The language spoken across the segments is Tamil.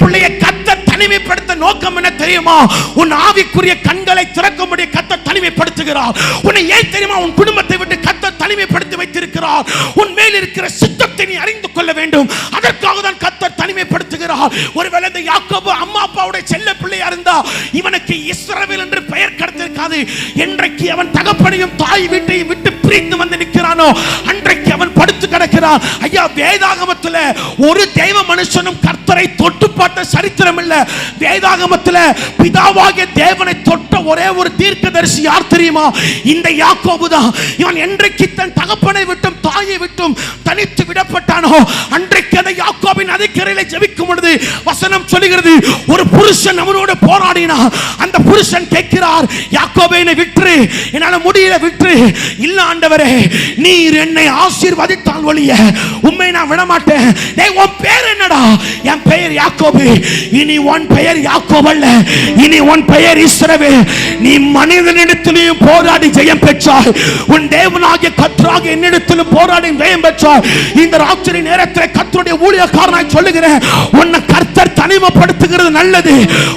பிள்ளையை கர்த்தர் தனிமைப்படுத்த நோக்கம் என்ன தெரியுமா? உன் ஆவிக்குரிய கண்களை திறக்கும்படி கர்த்தர் தனிமைப்படுத்துகிறார். உன்னை ஏன் தெரியுமா உன் குடும்பத்தை விட்டு கர்த்தர் தனிமைப்படுத்தி வைத்திருக்கிறார்? உன் மேல் இருக்கிற சித்தத்தை நீ அறிந்து கொள்ள வேண்டும். அதற்காக தான் கர்த்தர் தனிமைப்படுத்துகிறார். ஒருவேளை இந்த யாக்கோபு அம்மா அப்பாவுடைய செல்ல பிள்ளையா இருந்தா இவனுக்கு இஸ்ரவேல் என்று பெயர் கிடைத்திருக்காது. என்றைக்கு அவன் தகப்பனையும் தாய் வீட்டையும் விட்டு பிரிந்து வந்து நிற்கிறானோ அன்றைக்கு அவன் படுத்து கிடக்கிறான். ஐயா, வேதாகமத்தில் ஒரு தெய்வ மனுஷனும் கர்த்தரை தொட்டு பார்த்த சரித்திரம் இல்ல. வேதாகமத்தில் பிதாவாகிய தேவனை தொட்ட ஒரே ஒரு தீர்க்கதரிசி யார் தெரியுமா? இந்த யாக்கோபு தான். இவன் என்றைக்கு தன் தகப்பனை விட்டும் தாயை விட்டும் தனித்து விடப்பட்டானோ அன்றைக்கு அந்த யாக்கோபின் நதிக்கரையில ஜெபிக்கும் பொழுது வசனம் சொல்லுகிறது, ஒரு புருஷன் அவனோடு போராடினான். அந்த புருஷன் கேட்கிறார், யாக்கோபே என்னை விட்டுரு, என்னால முடியல, விட்டுரு. இல்ல ஆண்டவரே, நீர் என்னை ஆசீர்வதித்தால் ஒழிய உம்மை நான் விட மாட்டேன். டேய், உன் பேர் என்னடா? என் பெயர் யாக்கோபு. இனி உன் பெயர் யாக்கோபு அல்ல, இனி உன் பெயர் இஸ்ரவேல். நீ மனிதனிடத்திலும் போராடி ஜெயம் பெற்றாய், உன் தேவனாகிய கர்த்தராகிய என்னிடத்திலும் போராடி ஜெயம் பெற்றாய். இந்த ராத்திரி நேரத்தில் கர்த்தருடைய ஊழியக்காரனாய் சொல்லுகிறேன், உன்னை கர்த்தர் தனிமைப்படுத்துகிறது நல்லது.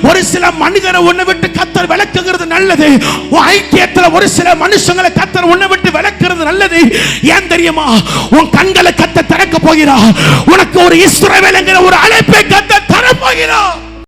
ஒரு சில மனிதரை உன்னை விட்டு கர்த்தர் விலக்குகிறது நல்லது. உன் ஐக்கியத்தில் ஒரு சில மனுஷங்களை கர்த்தர் உன்னை விட்டு விலக்குறது நல்லது. ஏன் தெரியுமா? உன் கண்களை கர்த்தர் திறக்க போகிறார். உனக்கு ஒரு இஸ்ரவேல் என்கிற ஒரு அழைப்பை கர்த்தர் தர போகிறார்.